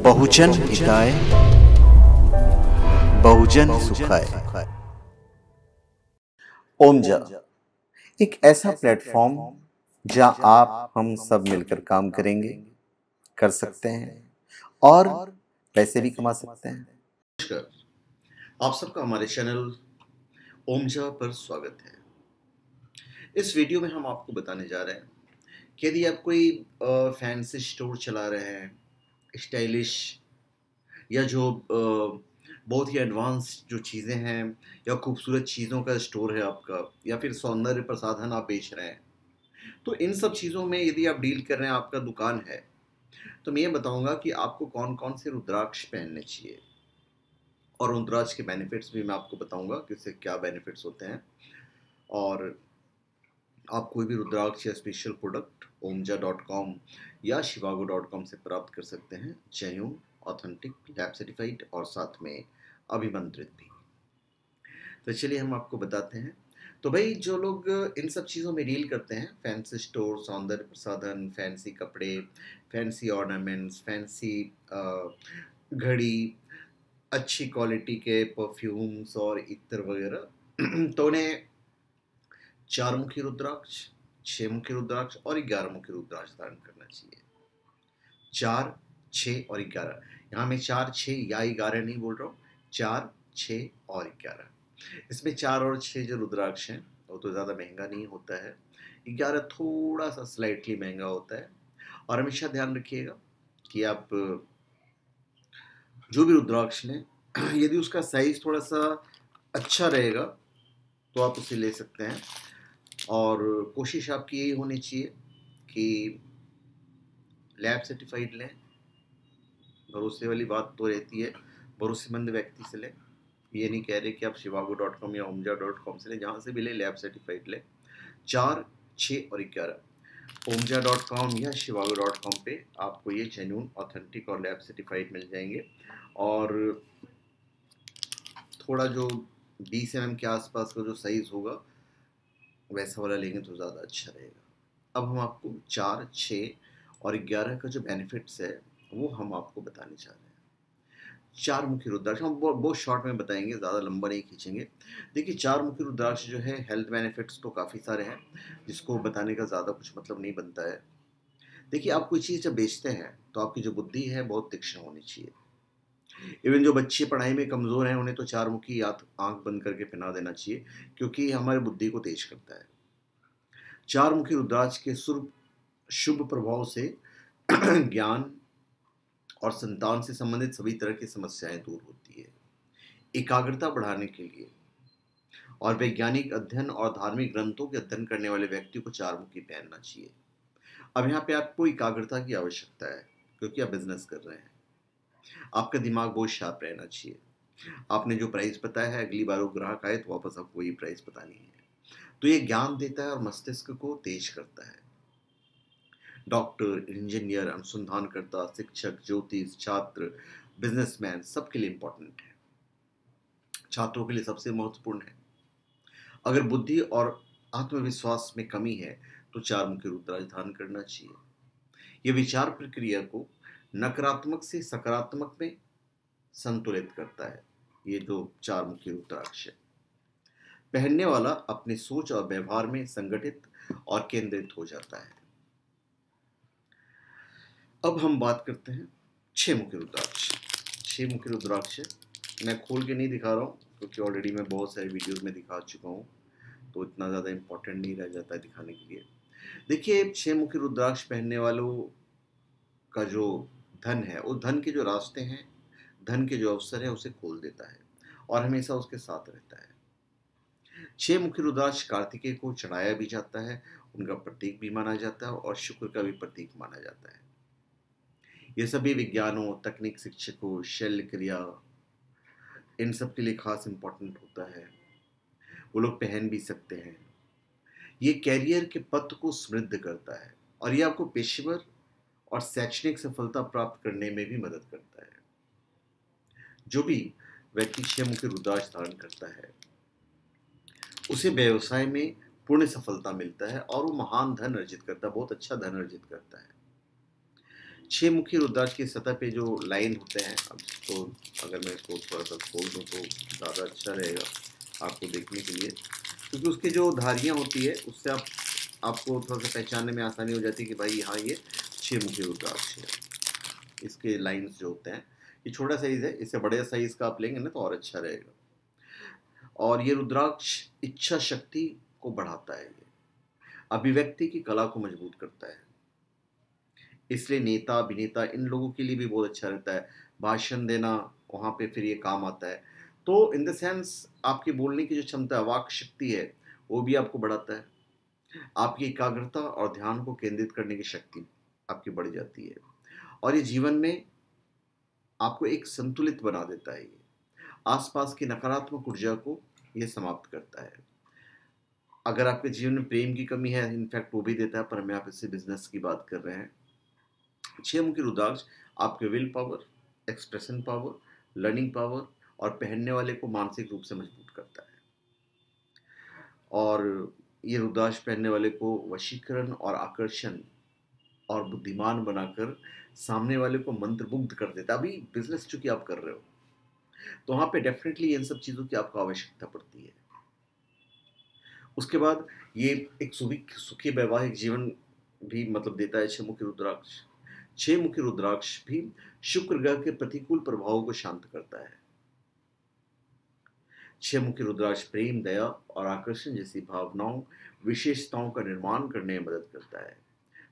बहुजन हिताय बहुजन सुखाय। ओमजा एक ऐसा प्लेटफॉर्म जहां आप हम सब मिलकर काम करेंगे, कर सकते हैं और पैसे भी कमा सकते हैं। नमस्कार, आप सबका हमारे चैनल ओमजा पर स्वागत है। इस वीडियो में हम आपको बताने जा रहे हैं कि यदि आप कोई फैंसी स्टोर चला रहे हैं, स्टाइलिश या जो बहुत ही एडवांस जो चीज़ें हैं या खूबसूरत चीज़ों का स्टोर है आपका, या फिर सौंदर्य प्रसाधन आप बेच रहे हैं, तो इन सब चीज़ों में यदि आप डील कर रहे हैं, आपका दुकान है, तो मैं ये बताऊंगा कि आपको कौन कौन से रुद्राक्ष पहनने चाहिए और रुद्राक्ष के बेनिफिट्स भी मैं आपको बताऊंगा कि उससे क्या बेनिफिट्स होते हैं। और आप कोई भी रुद्राक्ष या स्पेशल प्रोडक्ट omja.com या shivago.com से प्राप्त कर सकते हैं, जेन्युइन, ऑथेंटिक, लैब सर्टिफाइड और साथ में अभिमंत्रित भी। तो चलिए हम आपको बताते हैं। तो भाई, जो लोग इन सब चीज़ों में डील करते हैं, फैंसी स्टोर, सौंदर्य प्रसाधन, फैंसी कपड़े, फैंसी ऑर्नामेंट्स, फैंसी घड़ी, अच्छी क्वालिटी के परफ्यूम्स और इत्र वगैरह तो उन्हें 4 मुखी रुद्राक्ष, 6 मुखी रुद्राक्ष और 11 मुखी रुद्राक्ष धारण करना चाहिए। 4, 6 और 11। यहाँ मैं 4, 6 या 11 नहीं बोल रहा हूँ, 4, 6 और 11। इसमें 4 और 6 जो रुद्राक्ष हैं वो तो ज़्यादा महंगा नहीं होता है, 11 थोड़ा सा स्लाइटली महंगा होता है। और हमेशा ध्यान रखिएगा कि आप जो भी रुद्राक्ष लें, यदि उसका साइज थोड़ा सा अच्छा रहेगा तो आप उसे ले सकते हैं। और कोशिश आपकी यही होनी चाहिए कि लैब सर्टिफाइड लें। भरोसे वाली बात तो रहती है, भरोसेमंद व्यक्ति से लें। ये नहीं कह रहे कि आप shivago.com या omja.com से लें, जहाँ से भी लें लैब सर्टिफाइड लें। 4, 6 और 11 omja.com या shivago.com पे आपको ये जेन्युइन, ऑथेंटिक और लैब सर्टिफाइड मिल जाएंगे। और थोड़ा जो 20 mm के आसपास का जो साइज़ होगा वैसा वाला लेंगे तो ज़्यादा अच्छा रहेगा। अब हम आपको 4, 6 और 11 का जो बेनिफिट्स है वो हम आपको बताने चाह रहे हैं। 4 मुखी रुद्राक्ष हम बहुत शॉर्ट में बताएंगे, ज़्यादा लंबा नहीं खींचेंगे। देखिए, 4 मुखी रुद्राक्ष जो है, हेल्थ बेनिफिट्स तो काफ़ी सारे हैं, जिसको बताने का ज़्यादा कुछ मतलब नहीं बनता है। देखिए, आप कोई चीज़ जब बेचते हैं तो आपकी जो बुद्धि है बहुत तीक्ष्ण होनी चाहिए। इवन जो बच्चे पढ़ाई में कमज़ोर हैं उन्हें तो 4 मुखी आँख बंद करके पहना देना चाहिए, क्योंकि हमारी बुद्धि को तेज करता है। 4 मुखी रुद्राक्ष के शुभ प्रभाव से ज्ञान और संतान से संबंधित सभी तरह की समस्याएं दूर होती है। एकाग्रता बढ़ाने के लिए और वैज्ञानिक अध्ययन और धार्मिक ग्रंथों के अध्ययन करने वाले व्यक्ति को 4 मुखी पहनना चाहिए। अब यहाँ पे आपको एकाग्रता की आवश्यकता है, क्योंकि आप बिजनेस कर रहे हैं। आपका दिमाग बहुत शार्प रहना चाहिए। आपने जो प्राइस बताया है, अगली बार वो ग्राहक आए तो वापस आपको वही प्राइस बतानी है। तो ये ज्ञान देता है और मस्तिष्क को तेज करता है। डॉक्टर, इंजीनियर, अनुसंधानकर्ता, शिक्षक, ज्योतिष, छात्र, बिजनेसमैन, सबके लिए इंपॉर्टेंट है। छात्रों के लिए सबसे महत्वपूर्ण है। अगर बुद्धि और आत्मविश्वास में कमी है तो 4 मुखी रुद्राक्ष धारण करना चाहिए। यह विचार प्रक्रिया को नकारात्मक से सकारात्मक में संतुलित करता है। ये जो 4 मुखी रुद्राक्ष है, पहनने वाला अपनी सोच और व्यवहार में संगठित और केंद्रित हो जाता है। अब हम बात करते हैं 6 मुखी रुद्राक्ष। 6 मुखी रुद्राक्ष मैं खोल के नहीं दिखा रहा हूँ, क्योंकि ऑलरेडी मैं बहुत सारे वीडियोस में दिखा चुका हूँ, तो इतना ज़्यादा इम्पोर्टेंट नहीं रह जाता है दिखाने के लिए। देखिए, 6 मुखी रुद्राक्ष पहनने वालों का जो धन है, उस धन के जो रास्ते हैं, धन के जो अवसर है, उसे खोल देता है और हमेशा उसके साथ रहता है। 6 मुखी रुद्राक्ष कार्तिकेय को चढ़ाया भी जाता है, उनका प्रतीक भी माना जाता है और शुक्र का भी प्रतीक माना जाता है। ये सभी विज्ञानों, तकनीक, शिक्षकों, शल्य क्रिया, इन सब के लिए खास इंपॉर्टेंट होता है। वो लोग पहन भी सकते हैं। ये कैरियर के पथ को समृद्ध करता है और ये आपको पेशेवर और शैक्षणिक सफलता प्राप्त करने में भी मदद करता है। जो भी व्यक्ति 6 मुखी रुद्राक्ष धारण करता है उसे व्यवसाय में पूर्ण सफलता मिलता है और वो महान धन अर्जित करता है, बहुत अच्छा धन अर्जित करता है। छह मुखी रुद्राक्ष की सतह पे जो लाइन होते हैं, अब इसको अगर मैं इसको थोड़ा सा खोल दूँ तो ज़्यादा अच्छा रहेगा आपको देखने के लिए, क्योंकि उसकी जो धारियाँ होती है उससे आपको थोड़ा सा पहचानने में आसानी हो जाती है कि भाई हाँ ये छह मुखी रुद्राक्ष है। इसके लाइंस जो होते हैं, ये छोटा साइज है, इससे बड़े साइज का आप लेंगे ना तो और अच्छा रहेगा। और ये रुद्राक्ष इच्छा शक्ति को बढ़ाता है, ये अभिव्यक्ति की कला को मजबूत करता है, इसलिए नेता अभिनेता इन लोगों के लिए भी बहुत अच्छा रहता है। भाषण देना वहाँ पे फिर ये काम आता है। तो इन द सेंस आपकी बोलने की जो क्षमता है, वाक शक्ति है, वो भी आपको बढ़ाता है। आपकी एकाग्रता और ध्यान को केंद्रित करने की शक्ति आपकी बढ़ जाती है, और ये जीवन में आपको एक संतुलित बना देता है। ये आसपास की नकारात्मक ऊर्जा को ये समाप्त करता है। अगर आपके जीवन में प्रेम की कमी है, इनफैक्ट वो भी देता है, पर हम यहाँ पे इससे बिजनेस की बात कर रहे हैं। छह मुखी रुद्राक्ष आपके will power, expression power, learning power और पहनने वाले को मानसिक रूप से मजबूत करता है। और ये रुद्राक्ष पहनने वाले को वशीकरण और आकर्षण और बुद्धिमान बनाकर सामने वाले को मंत्रमुग्ध कर देता है। अभी बिजनेस चूंकि आप कर रहे हो तो वहाँ पे डेफिनेटली इन सब चीज़ों की आपको आवश्यकता पड़ती है। उसके बाद ये एक सुखी वैवाहिक जीवन भी मतलब देता है छह मुखी रुद्राक्ष। छह मुखी रुद्राक्ष भी शुक्र ग्रह के प्रतिकूल प्रभावों को शांत करता है। छह मुखी रुद्राक्ष प्रेम, दया और आकर्षण जैसी भावनाओं, विशेषताओं का निर्माण करने में मदद करता है।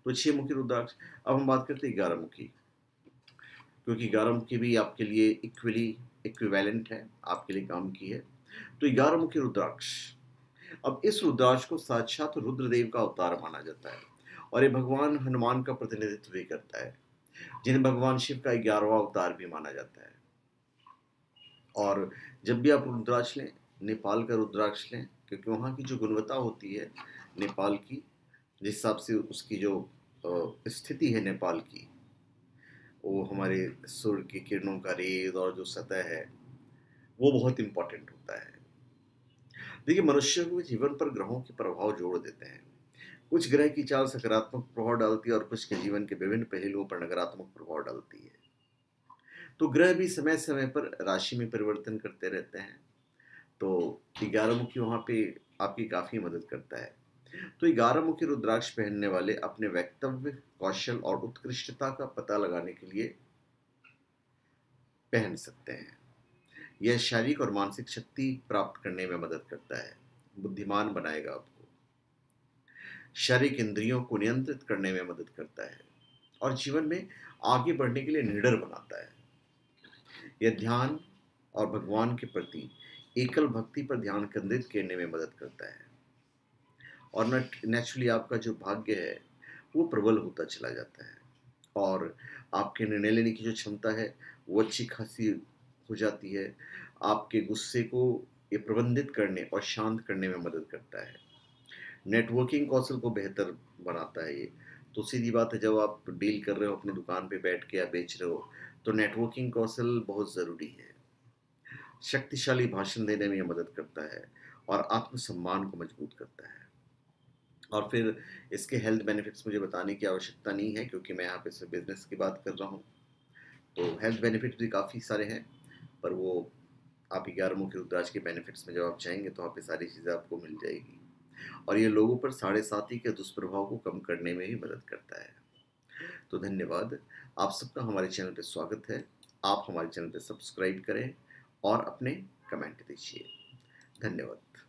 तो छह मुखी रुद्राक्ष। अब हम बात करते हैं 11 मुखी, क्योंकि 11 मुखी भी आपके लिए इक्विवेलेंट है, आपके लिए काम की है। तो 11 मुखी रुद्राक्ष, अब इस रुद्राक्ष को साक्षात रुद्रदेव का अवतार माना जाता है, और ये भगवान हनुमान का प्रतिनिधित्व भी करता है, जिन्हें भगवान शिव का 11वां अवतार भी माना जाता है। और जब भी आप रुद्राक्ष लें, नेपाल का रुद्राक्ष लें, क्योंकि वहाँ की जो गुणवत्ता होती है नेपाल की, जिस हिसाब से उसकी जो स्थिति है नेपाल की, वो हमारे सूर्य की किरणों का रेज और जो सतह है वो बहुत इम्पोर्टेंट होता है। देखिए, मनुष्य के जीवन पर ग्रहों के प्रभाव जोड़ देते हैं। कुछ ग्रह की चाल सकारात्मक प्रभाव डालती है और कुछ के जीवन के विभिन्न पहलुओं पर नकारात्मक प्रभाव डालती है। तो ग्रह भी समय समय पर राशि में परिवर्तन करते रहते हैं। तो 11 मुखी वहाँ पे आपकी काफ़ी मदद करता है। तो 11 मुखी रुद्राक्ष पहनने वाले अपने वक्तव्य, कौशल और उत्कृष्टता का पता लगाने के लिए पहन सकते हैं। यह शारीरिक और मानसिक शक्ति प्राप्त करने में मदद करता है, बुद्धिमान बनाएगा आपको, शारीरिक इंद्रियों को नियंत्रित करने में मदद करता है, और जीवन में आगे बढ़ने के लिए निडर बनाता है। यह ध्यान और भगवान के प्रति एकल भक्ति पर ध्यान केंद्रित करने में मदद करता है, और नेचुरली आपका जो भाग्य है वो प्रबल होता चला जाता है, और आपके निर्णय लेने की जो क्षमता है वो अच्छी खासी हो जाती है। आपके गुस्से को ये प्रबंधित करने और शांत करने में मदद करता है। नेटवर्किंग कौशल को बेहतर बनाता है ये। तो सीधी बात है, जब आप डील कर रहे हो अपनी दुकान पे बैठ के या बेच रहे हो, तो नेटवर्किंग कौशल बहुत ज़रूरी है। शक्तिशाली भाषण देने में ये मदद करता है और आत्मसम्मान को मजबूत करता है। और फिर इसके हेल्थ बेनिफिट्स मुझे बताने की आवश्यकता नहीं है, क्योंकि मैं यहाँ पे सिर्फ बिजनेस की बात कर रहा हूँ। तो हेल्थ बेनिफिट्स भी काफ़ी सारे हैं, पर वो आप 11 मुखी रुद्राक्ष के बेनिफिट्स में जब आप जाएंगे तो वहाँ पे सारी चीज़ें आपको मिल जाएगी, और ये लोगों पर 7.5 के दुष्प्रभाव को कम करने में भी मदद करता है। तो धन्यवाद, आप सबका हमारे चैनल पे स्वागत है। आप हमारे चैनल पे सब्सक्राइब करें और अपने कमेंट दीजिए। धन्यवाद।